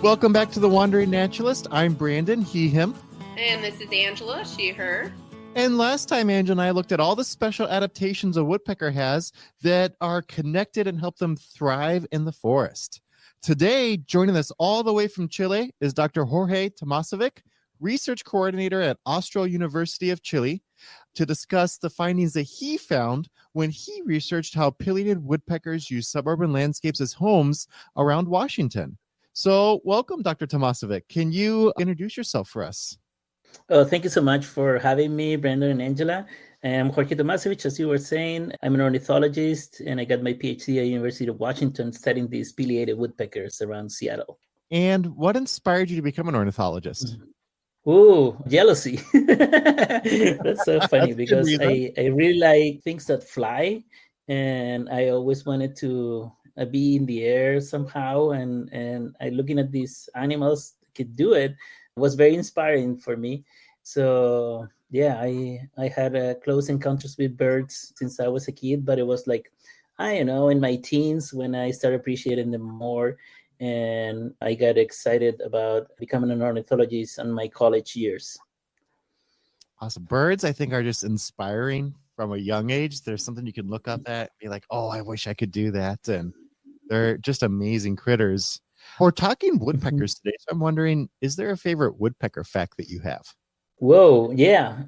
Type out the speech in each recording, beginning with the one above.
Welcome back to The Wandering Naturalist. I'm Brandon, he, him. And this is Angela, she, her. And last time, Angela and I looked at all the special adaptations a woodpecker has that are connected and help them thrive in the forest. Today, joining us all the way from Chile is Dr. Jorge Tomasevic, research coordinator at Austral University of Chile, to discuss the findings that he found when he researched how pileated woodpeckers use suburban landscapes as homes around Washington. So welcome, Dr. Tomasevic. Can you introduce yourself for us? Thank you so much for having me, Brandon and Angela. I'm Jorge Tomasevic, as you were saying. I'm an ornithologist, and I got my PhD at University of Washington studying these pileated woodpeckers around Seattle. And what inspired you to become an ornithologist? Oh, jealousy. That's so funny because I really like things that fly, and I always wanted to be in the air somehow, and I looking at these animals that could do it was very inspiring for me. So yeah, I had close encounters with birds since I was a kid, but it was like, I don't know, in my teens when I started appreciating them more, and I got excited about becoming an ornithologist in my college years. Awesome. Birds, I think, are just inspiring from a young age. There's something you can look up at, be like, oh, I wish I could do that. And they're just amazing critters. We're talking woodpeckers today, so I'm wondering, is there a favorite woodpecker fact that you have? Whoa, yeah.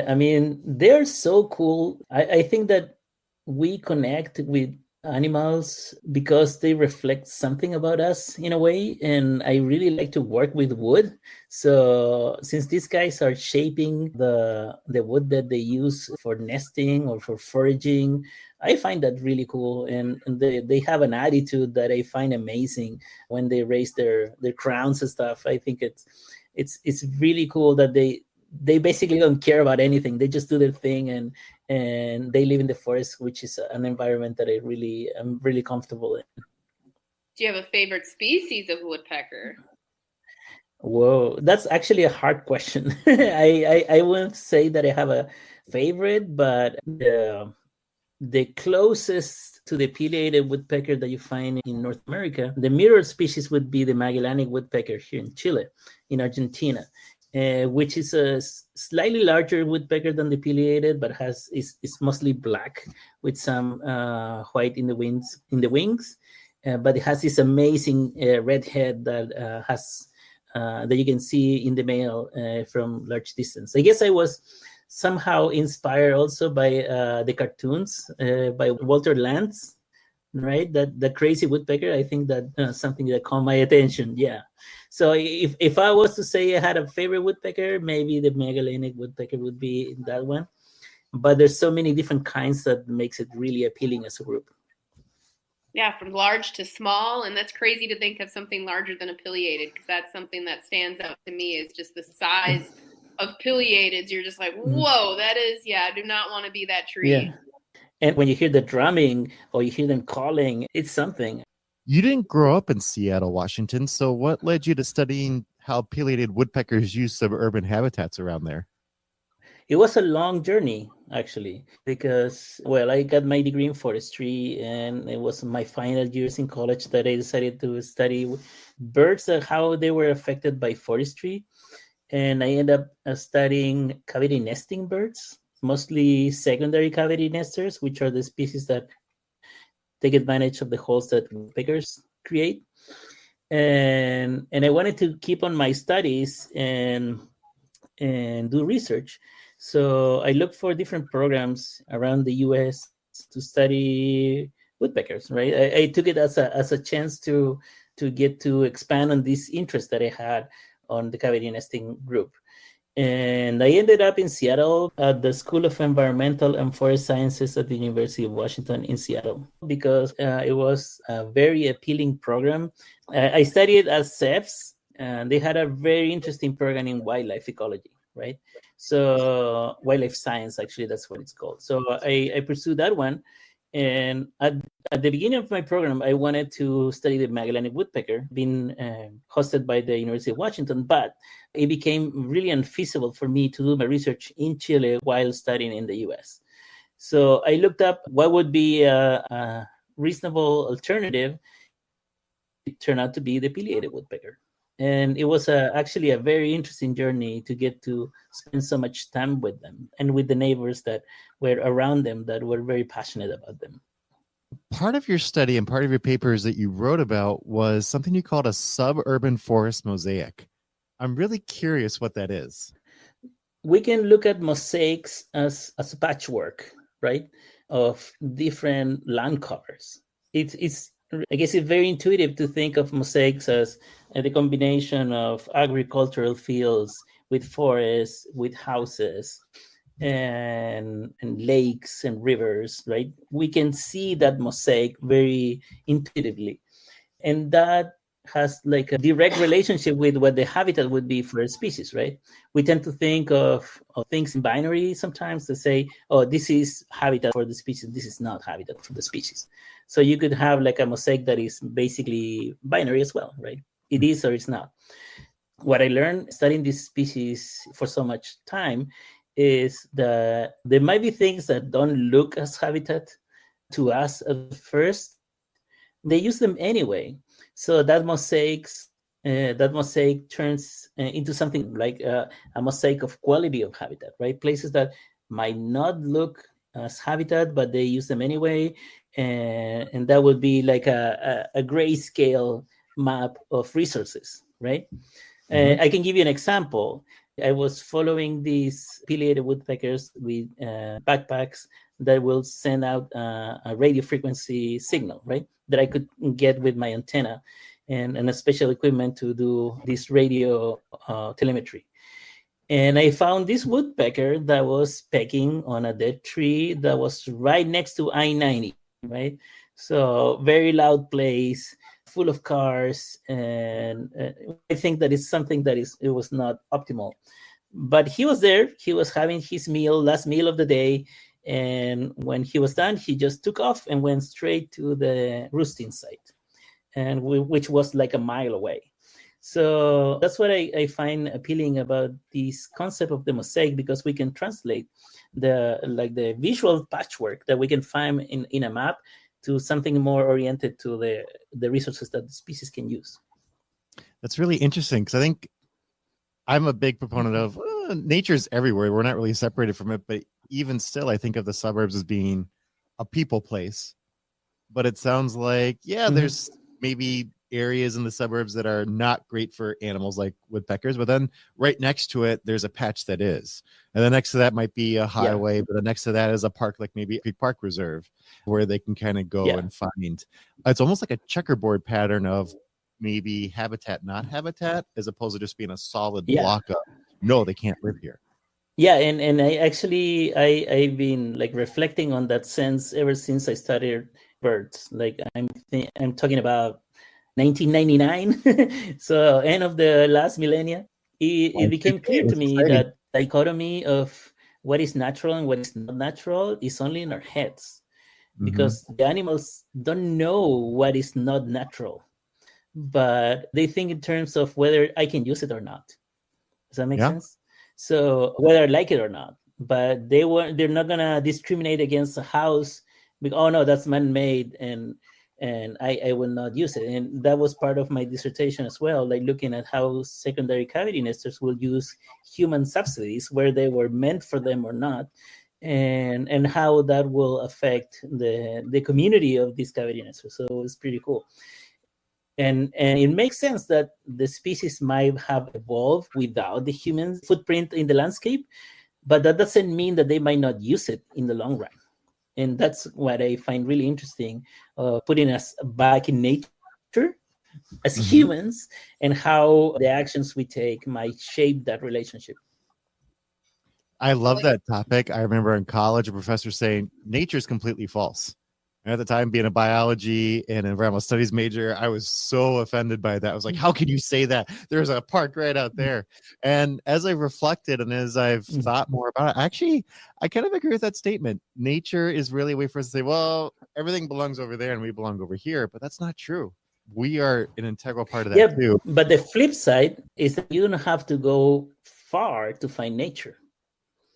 I mean, they're so cool. I think that we connect with animals because they reflect something about us in a way, and I really like to work with wood. So since these guys are shaping the wood that they use for nesting or for foraging, I find that really cool, and they have an attitude that I find amazing when they raise their crowns and stuff. I think it's really cool that they basically don't care about anything. They just do their thing, and they live in the forest, which is an environment that I'm really comfortable in. Do you have a favorite species of woodpecker? Whoa, that's actually a hard question. I wouldn't say that I have a favorite, but the closest to the pileated woodpecker that you find in North America, the mirror species would be the Magellanic woodpecker here in Chile, in Argentina. Which is a slightly larger woodpecker than the pileated, but is mostly black with some white in the wings. But it has this amazing red head that has that you can see in the male from large distance. I guess I was somehow inspired also by the cartoons by Walter Lantz, right? That the crazy woodpecker. I think that something that caught my attention. Yeah. So if I was to say I had a favorite woodpecker, maybe the Magellanic woodpecker would be that one. But there's so many different kinds that makes it really appealing as a group. Yeah, from large to small, and that's crazy to think of something larger than a pileated, because that's something that stands out to me is just the size of pileateds. You're just like, whoa, that is, I do not want to be that tree. Yeah. And when you hear the drumming or you hear them calling, it's something. You didn't grow up in Seattle, Washington, so what led you to studying how pileated woodpeckers use suburban habitats around there? It was a long journey, actually, because, well, I got my degree in forestry, and it was my final years in college that I decided to study birds and how they were affected by forestry. And I ended up studying cavity nesting birds, mostly secondary cavity nesters, which are the species that take advantage of the holes that woodpeckers create. And I wanted to keep on my studies and do research. So I looked for different programs around the US to study woodpeckers, right? I took it as a chance to get to expand on this interest that I had on the cavity nesting group. And I ended up in Seattle at the School of Environmental and Forest Sciences at the University of Washington in Seattle because it was a very appealing program. I studied at CEFS, and they had a very interesting program in wildlife ecology, right? So wildlife science, actually, that's what it's called. So I pursued that one. And at the beginning of my program, I wanted to study the Magellanic woodpecker, being hosted by the University of Washington, but it became really unfeasible for me to do my research in Chile while studying in the US. So I looked up what would be a reasonable alternative. It turned out to be the pileated woodpecker. And it was actually a very interesting journey to get to spend so much time with them and with the neighbors that were around them that were very passionate about them. Part of your study and part of your papers that you wrote about was something you called a suburban forest mosaic. I'm really curious what that is. We can look at mosaics as a patchwork, right, of different land covers. It's I guess it's very intuitive to think of mosaics as the combination of agricultural fields with forests, with houses, and lakes and rivers, right? We can see that mosaic very intuitively. And that has like a direct relationship with what the habitat would be for a species, right? We tend to think of things in binary sometimes to say, oh, this is habitat for the species, this is not habitat for the species. So you could have like a mosaic that is basically binary as well, right? It is or it's not. What I learned studying this species for so much time is that there might be things that don't look as habitat to us at first. They use them anyway. So that mosaic turns into something like a mosaic of quality of habitat, right? Places that might not look as habitat, but they use them anyway. And that would be like a grayscale map of resources, right? Mm-hmm. I can give you an example. I was following these pileated woodpeckers with backpacks that will send out a radio frequency signal, right? That I could get with my antenna and a special equipment to do this radio telemetry. And I found this woodpecker that was pecking on a dead tree that was right next to I-90, right? So very loud place, full of cars. And I think that is something that it was not optimal. But he was there. He was having his last meal of the day. And when he was done, he just took off and went straight to the roosting site, and which was like a mile away. So that's what I find appealing about this concept of the mosaic, because we can translate the visual patchwork that we can find in a map to something more oriented to the resources that the species can use. That's really interesting, because I think I'm a big proponent of nature's everywhere. We're not really separated from it, but even still, I think of the suburbs as being a people place. But it sounds like, there's maybe areas in the suburbs that are not great for animals like woodpeckers, but then right next to it, there's a patch that is. And then next to that might be a highway, but the next to that is a park, like maybe a park reserve, where they can kind of go and find. It's almost like a checkerboard pattern of maybe habitat, not habitat, as opposed to just being a solid block of, no, they can't live here. Yeah, and I've been like reflecting on that sense ever since I studied birds. Like I'm talking about 1999, so end of the last millennia. It became clear to me that dichotomy of what is natural and what is not natural is only in our heads, because the animals don't know what is not natural, but they think in terms of whether I can use it or not. Does that make sense? So whether I like it or not, but they're not gonna discriminate against a house because, oh no, that's man-made and I will not use it. And that was part of my dissertation as well, like looking at how secondary cavity nesters will use human subsidies, where they were meant for them or not, and how that will affect the community of these cavity nesters. So it's pretty cool. And it makes sense that the species might have evolved without the human footprint in the landscape, but that doesn't mean that they might not use it in the long run. And that's what I find really interesting, putting us back in nature as humans, and how the actions we take might shape that relationship. I love that topic. I remember in college, a professor saying nature is completely false. And at the time, being a biology and environmental studies major, I was so offended by that. I was like, how can you say that? There's a park right out there. And as I reflected and as I've thought more about it, actually, I kind of agree with that statement. Nature is really a way for us to say, well, everything belongs over there and we belong over here. But that's not true. We are an integral part of that too. But the flip side is that you don't have to go far to find nature.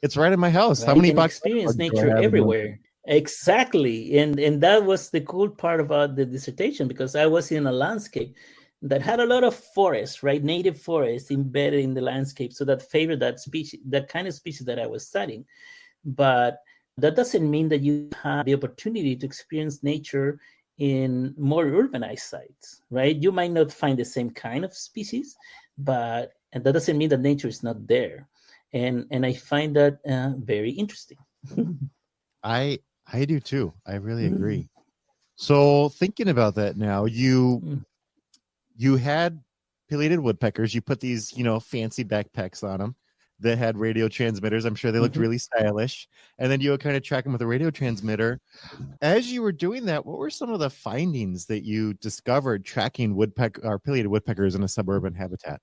It's right in my house. Right? How many you can experience nature everywhere. Exactly. And that was the cool part about the dissertation, because I was in a landscape that had a lot of forest, right? Native forest embedded in the landscape. So that favored that species, that kind of species that I was studying. But that doesn't mean that you have the opportunity to experience nature in more urbanized sites, right? You might not find the same kind of species, but and that doesn't mean that nature is not there. And I find that very interesting. I do too. I really agree. So thinking about that now, you had pileated woodpeckers. You put these, fancy backpacks on them that had radio transmitters. I'm sure they looked really stylish. And then you would kind of track them with a radio transmitter. As you were doing that, what were some of the findings that you discovered tracking woodpecker or pileated woodpeckers in a suburban habitat?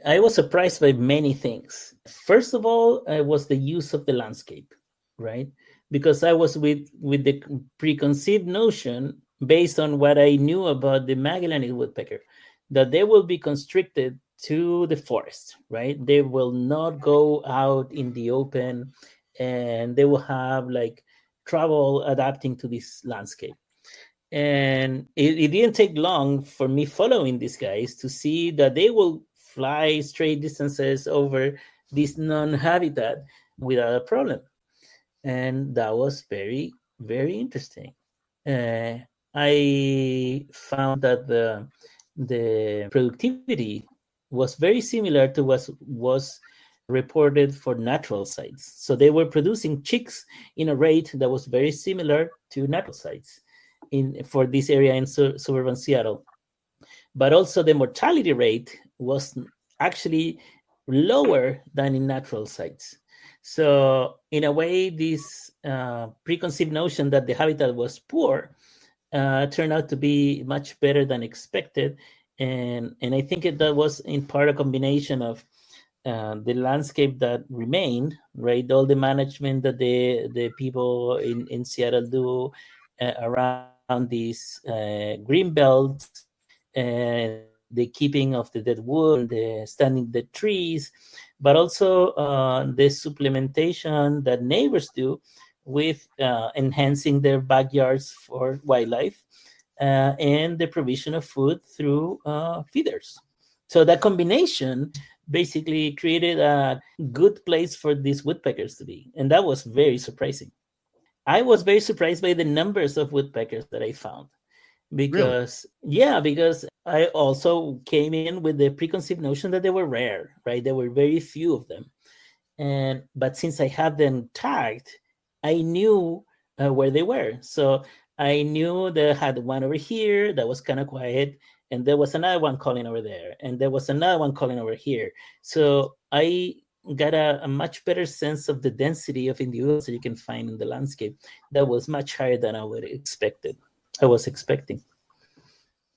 I was surprised by many things. First of all, was the use of the landscape, right? Because I was with the preconceived notion based on what I knew about the Magellanid woodpecker, that they will be constricted to the forest, right? They will not go out in the open, and they will have like trouble adapting to this landscape. And it didn't take long for me following these guys to see that they will fly straight distances over this non-habitat without a problem. And that was very, very interesting. I found that the productivity was very similar to what was reported for natural sites. So they were producing chicks in a rate that was very similar to natural sites for this area in suburban Seattle. But also the mortality rate was actually lower than in natural sites. So in a way, this preconceived notion that the habitat was poor turned out to be much better than expected. And I think that was in part a combination of the landscape that remained, right? All the management that the people in Seattle do around these green belts, and the keeping of the dead wood, the standing dead trees, but also the supplementation that neighbors do with enhancing their backyards for wildlife and the provision of food through feeders. So that combination basically created a good place for these woodpeckers to be. And that was very surprising. I was very surprised by the numbers of woodpeckers that I found. Because I also came in with the preconceived notion that they were rare, right? There were very few of them. But since I had them tagged, I knew where they were. So I knew that I had one over here that was kind of quiet, and there was another one calling over there, and there was another one calling over here. So I got a much better sense of the density of individuals that you can find in the landscape. That was much higher than I was expecting.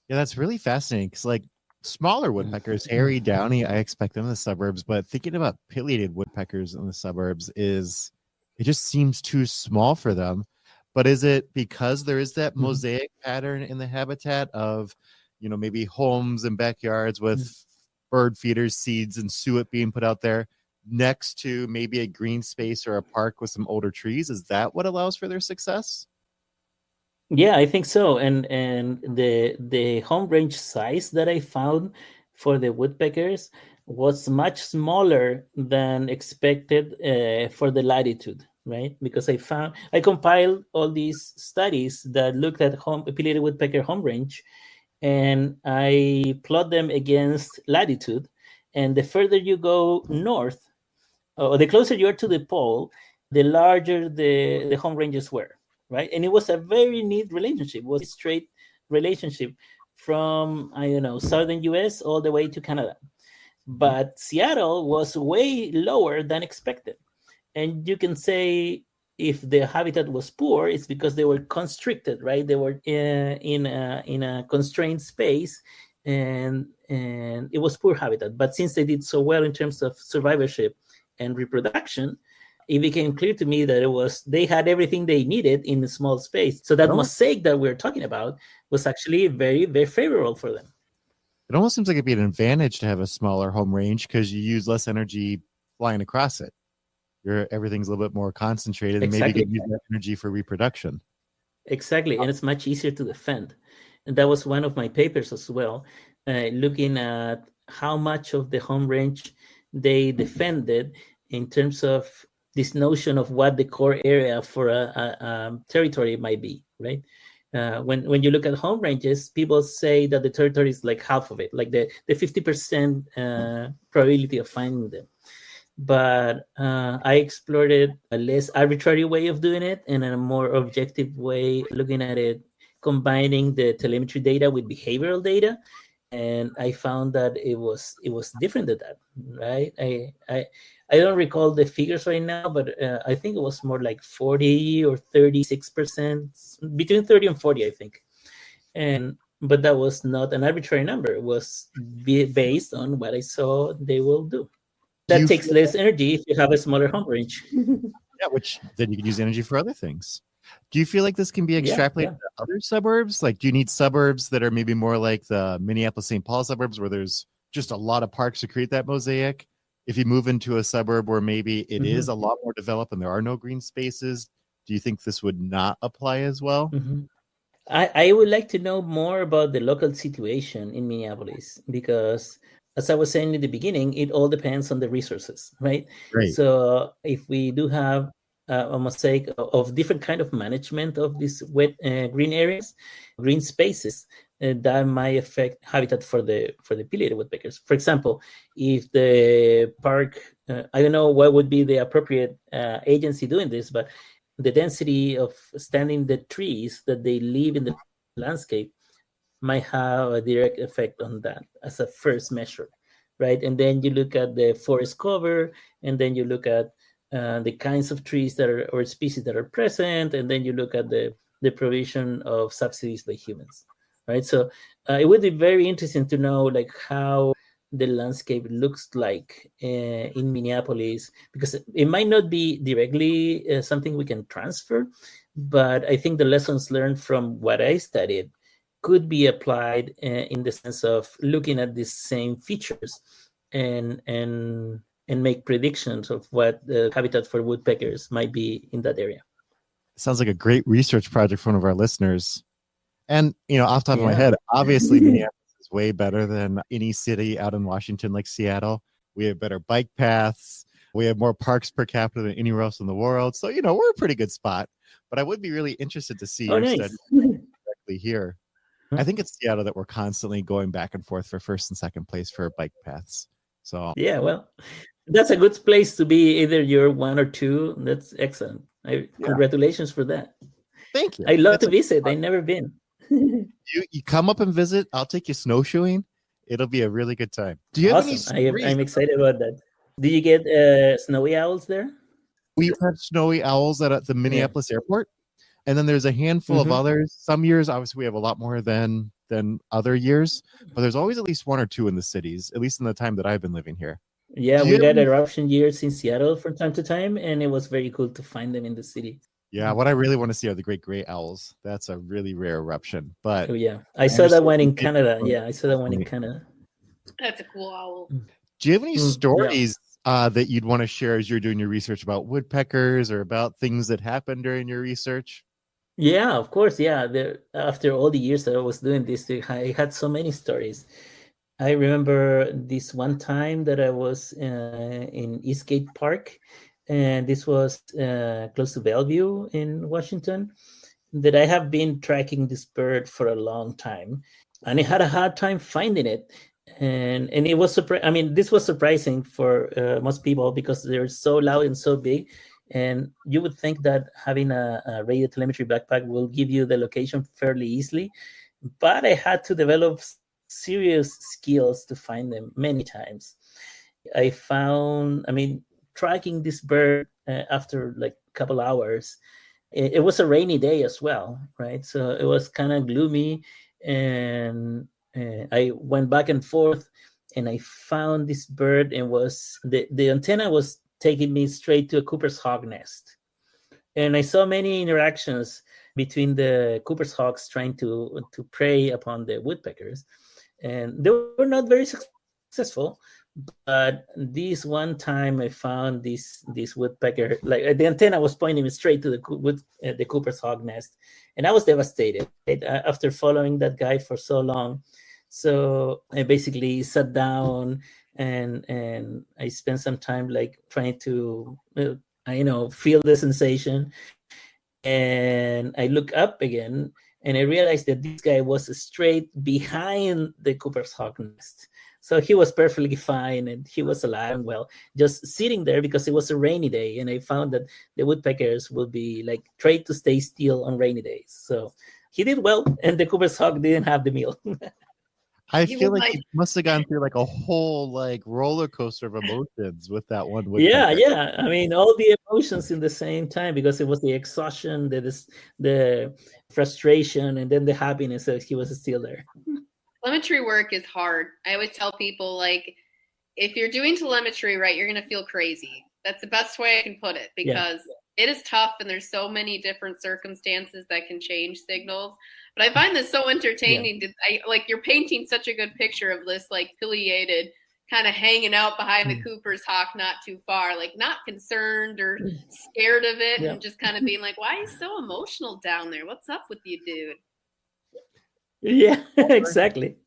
Yeah, that's really fascinating because, like, smaller woodpeckers, hairy, downy, I expect them in the suburbs. But thinking about pileated woodpeckers in the suburbs it just seems too small for them. But is it because there is that mosaic pattern in the habitat of, maybe homes and backyards with bird feeders, seeds, and suet being put out there next to maybe a green space or a park with some older trees? Is that what allows for their success? Yeah, I think so. And the home range size that I found for the woodpeckers was much smaller than expected for the latitude, right? Because I compiled all these studies that looked at pileated woodpecker home range, and I plot them against latitude. And the further you go north, or the closer you are to the pole, the larger the home ranges were. Right. And it was a very neat relationship. It was a straight relationship from, southern US all the way to Canada. But Seattle was way lower than expected. And you can say if the habitat was poor, it's because they were constricted, right? They were in a constrained space, and it was poor habitat. But since they did so well in terms of survivorship and reproduction, it became clear to me that they had everything they needed in a small space. So that mosaic that we're talking about was actually very, very favorable for them. It almost seems like it'd be an advantage to have a smaller home range because you use less energy flying across it. Everything's a little bit more concentrated, and maybe you can use that energy for reproduction. Exactly, and it's much easier to defend. And that was one of my papers as well, looking at how much of the home range they defended in terms of this notion of what the core area for a territory might be, right? When you look at home ranges, people say that the territory is like half of it, like the 50% probability of finding them. But I explored it a less arbitrary way of doing it and a more objective way, looking at it, combining the telemetry data with behavioral data, and I found that it was different than that, right? I don't recall the figures right now, but I think it was more like 40 or 36%, between 30 and 40, I think. But that was not an arbitrary number. It was based on what I saw they will do. That takes less energy if you have a smaller home range. Yeah, which then you can use energy for other things. Do you feel like this can be extrapolated to other suburbs? Like, do you need suburbs that are maybe more like the Minneapolis-St. Paul suburbs where there's just a lot of parks to create that mosaic? If you move into a suburb where maybe it is a lot more developed and there are no green spaces, do you think this would not apply as well? I would like to know more about the local situation in Minneapolis because, as I was saying in the beginning, it all depends on the resources, right? So if we do have a mosaic of different kind of management of these wet green areas, green spaces, that might affect habitat for the pileated woodpeckers. For example, if the park, I don't know what would be the appropriate agency doing this, but the density of standing the trees that they leave in the landscape might have a direct effect on that as a first measure, right? And then you look at the forest cover, and then you look at the kinds of trees that are or species that are present, and then you look at the provision of subsidies by humans, right? So it would be very interesting to know like how the landscape looks like in Minneapolis, because it might not be directly something we can transfer, but I think the lessons learned from what I studied could be applied in the sense of looking at these same features and make predictions of what the habitat for woodpeckers might be in that area. Sounds like a great research project for one of our listeners. And, off the top of my head, obviously Minneapolis is way better than any city out in Washington like Seattle. We have better bike paths. We have more parks per capita than anywhere else in the world. So, we're a pretty good spot. But I would be really interested to see your study directly here. I think it's Seattle that we're constantly going back and forth for first and second place for bike paths. So yeah, well, that's a good place to be. Either you're one or two. That's excellent. Congratulations for that. Thank you. I love to visit. I've never been. You come up and visit. I'll take you snowshoeing. It'll be a really good time. Do you have any stories? I'm excited about that. Do you get snowy owls there? We have snowy owls at the Minneapolis airport. And then there's a handful of others. Some years, obviously, we have a lot more than other years. But there's always at least one or two in the cities, at least in the time that I've been living here. Yeah, we got eruption years in Seattle from time to time, and it was very cool to find them in the city. Yeah, what I really want to see are the great gray owls. That's a really rare eruption. But I saw that one in Canada. Yeah, I saw that one in Canada. That's a cool owl. Do you have any stories that you'd want to share as you're doing your research about woodpeckers or about things that happened during your research? Yeah, of course. Yeah, after all the years that I was doing this, I had so many stories. I remember this one time that I was in Eastgate Park, and this was close to Bellevue in Washington, that I have been tracking this bird for a long time, and I had a hard time finding it. And it was this was surprising for most people because they're so loud and so big. And you would think that having a radio telemetry backpack will give you the location fairly easily. But I had to develop serious skills to find them many times. I found, tracking this bird after like a couple hours, it was a rainy day as well, right? So it was kind of gloomy. And I went back and forth and I found this bird, and the antenna was taking me straight to a Cooper's hawk nest. And I saw many interactions between the Cooper's hawks trying to prey upon the woodpeckers. And they were not very successful. But this one time I found this woodpecker, like the antenna was pointing me straight to the Cooper's hawk nest. And I was devastated, right? After following that guy for so long. So I basically sat down and I spent some time like trying to, feel the sensation. And I look up again and I realized that this guy was straight behind the Cooper's hawk nest. So he was perfectly fine and he was alive and well, just sitting there because it was a rainy day. And I found that the woodpeckers will be like trained to stay still on rainy days. So he did well, and the Cooper's hawk didn't have the meal. I feel like he must have gone through like a whole like roller coaster of emotions with that one woodpecker. Yeah. I mean, all the emotions in the same time, because it was the exhaustion, the frustration, and then the happiness that he was still there. Telemetry work is hard. I always tell people, like, if you're doing telemetry right, you're going to feel crazy. That's the best way I can put it, because it is tough and there's so many different circumstances that can change signals. But I find this so entertaining. Like, you're painting such a good picture of this, like, pileated kind of hanging out behind the Cooper's hawk not too far, like not concerned or scared of it, and just kind of being like, why are you so emotional down there? What's up with you, dude? Yeah, exactly.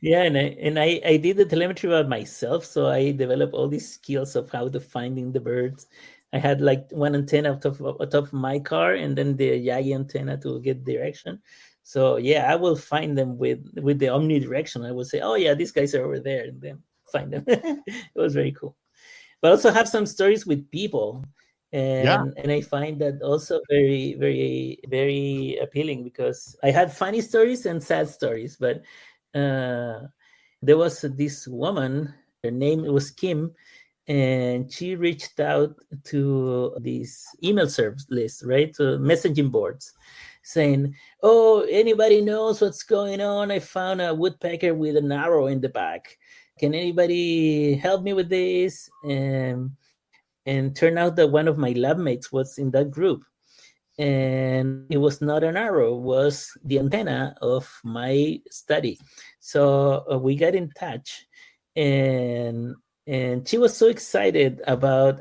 Yeah, and I did the telemetry by myself, so I developed all these skills of how to finding the birds. I had like one antenna on top of my car, and then the Yagi antenna to get direction. So yeah, I will find them with the omnidirection. I will say, oh yeah, these guys are over there, and then find them. It was very cool. But also have some stories with people. And I find that also very, very, very appealing, because I had funny stories and sad stories. But there was this woman, her name was Kim, and she reached out to this email service list, right? To messaging boards, saying, oh, anybody knows what's going on? I found a woodpecker with an arrow in the back. Can anybody help me with this? And turned out that one of my lab mates was in that group. And it was not an arrow, it was the antenna of my study. So we got in touch, and she was so excited about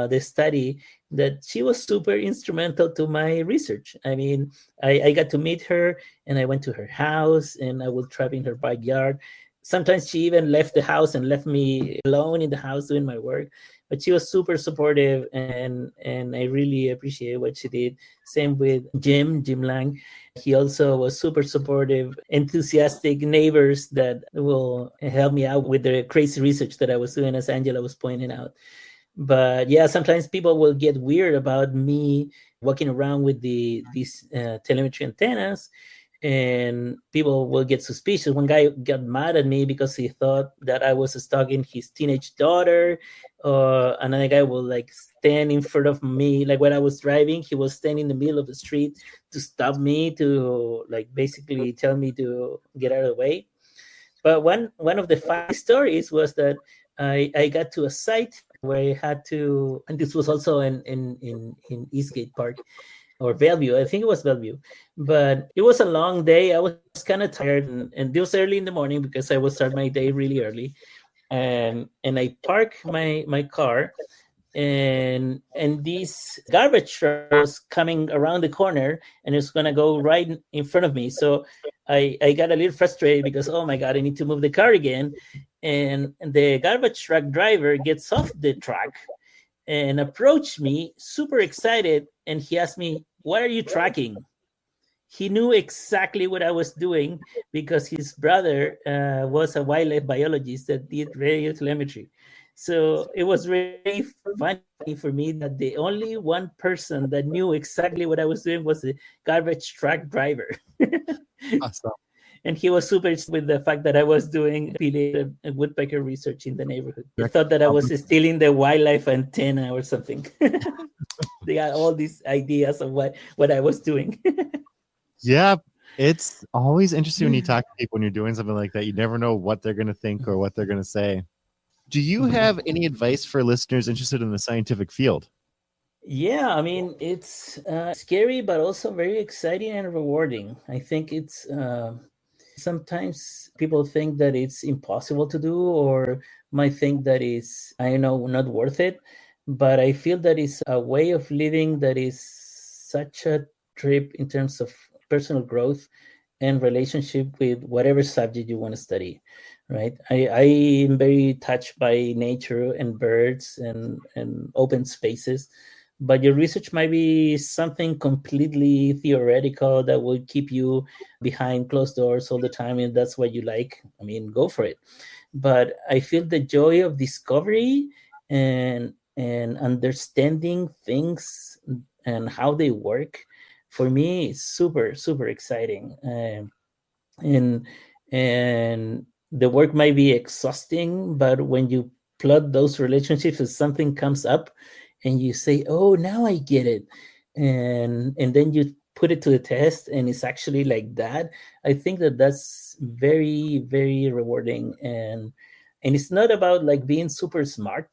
the study that she was super instrumental to my research. I mean, I got to meet her, and I went to her house, and I would trap in her backyard. Sometimes she even left the house and left me alone in the house doing my work. But she was super supportive, and I really appreciate what she did. Same with Jim Lang. He also was super supportive, enthusiastic neighbors that will help me out with the crazy research that I was doing, as Angela was pointing out. But yeah, sometimes people will get weird about me walking around with these telemetry antennas, and people will get suspicious. One guy got mad at me because he thought that I was stalking his teenage daughter. Another guy will like stand in front of me, like when I was driving, he was standing in the middle of the street to stop me, to like basically tell me to get out of the way. But one of the funny stories was that I got to a site where I had to, and this was also in Eastgate Park, or Bellevue. I think it was Bellevue. But it was a long day. I was kind of tired, and it was early in the morning because I would start my day really early. And I park my car, and this garbage truck was coming around the corner, and it's gonna go right in front of me. So I got a little frustrated because, oh my God, I need to move the car again. And the garbage truck driver gets off the truck and approached me super excited, and he asked me, what are you tracking? He knew exactly what I was doing because his brother was a wildlife biologist that did radio telemetry. So it was really funny for me that the only one person that knew exactly what I was doing was the garbage truck driver. Awesome. And he was super with the fact that I was doing pileated woodpecker research in the neighborhood. He thought that I was stealing the wildlife antenna or something. They got all these ideas of what I was doing. Yeah, it's always interesting when you talk to people when you're doing something like that. You never know what they're going to think or what they're going to say. Do you have any advice for listeners interested in the scientific field? Yeah, I mean, it's scary, but also very exciting and rewarding. I think it's sometimes people think that it's impossible to do, or might think that it's, I don't know, not worth it. But I feel that it's a way of living that is such a trip in terms of personal growth and relationship with whatever subject you want to study, right? I am very touched by nature and birds and open spaces, but your research might be something completely theoretical that will keep you behind closed doors all the time, and that's what you like. I mean, go for it. But I feel the joy of discovery and understanding things and how they work. For me, it's super exciting. And and the work might be exhausting, but when you plot those relationships, if something comes up and you say, oh, now I get it, and then you put it to the test and it's actually like that, I think that that's very rewarding. And it's not about like being super smart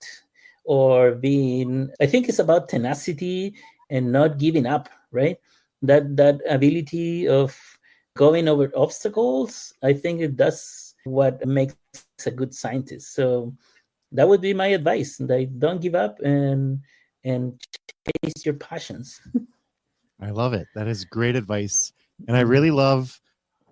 or being, I think it's about tenacity and not giving up, right? That ability of going over obstacles, I think that's what makes a good scientist. So that would be my advice. Like, don't give up and chase your passions. I love it. That is great advice. And I really love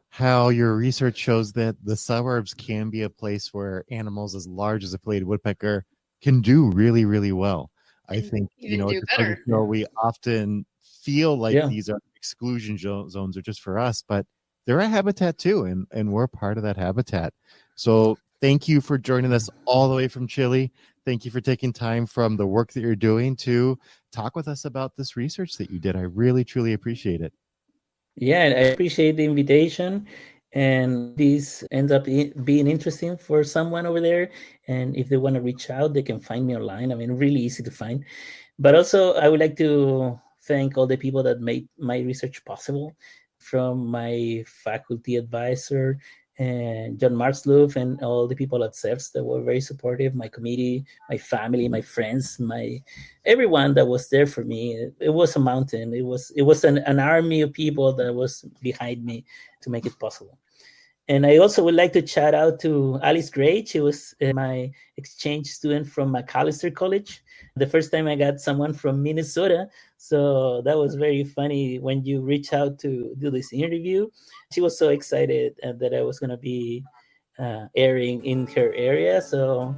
how your research shows that the suburbs can be a place where animals as large as a pileated woodpecker can do really well. I think, Even do just like better. you know, we often feel like Yeah. these are exclusion zones are just for us, but they're a habitat too, and we're part of that habitat. So thank you for joining us all the way from Chile. Thank you for taking time from the work that you're doing to talk with us about this research that you did. I really, truly appreciate it. Yeah, and I appreciate the invitation. And this ends up being interesting for someone over there. And if they want to reach out, they can find me online. I mean, really easy to find. But also, I would like to thank all the people that made my research possible, from my faculty advisor and John Marsloof and all the people at CERS that were very supportive, my committee, my family, my friends, my everyone that was there for me. It was a mountain. It was an army of people that was behind me to make it possible. And I also would like to shout out to Alice Gray. She was my exchange student from Macalester College. The first time I got someone from Minnesota. So that was very funny when you reach out to do this interview. She was so excited that I was going to be airing in her area. So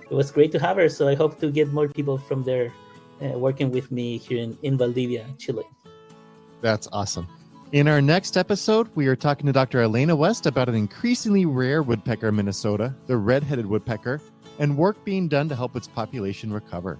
it was great to have her. So I hope to get more people from there working with me here in Valdivia, Chile. That's awesome. In our next episode, we are talking to Dr. Elena West about an increasingly rare woodpecker in Minnesota, the red-headed woodpecker, and work being done to help its population recover.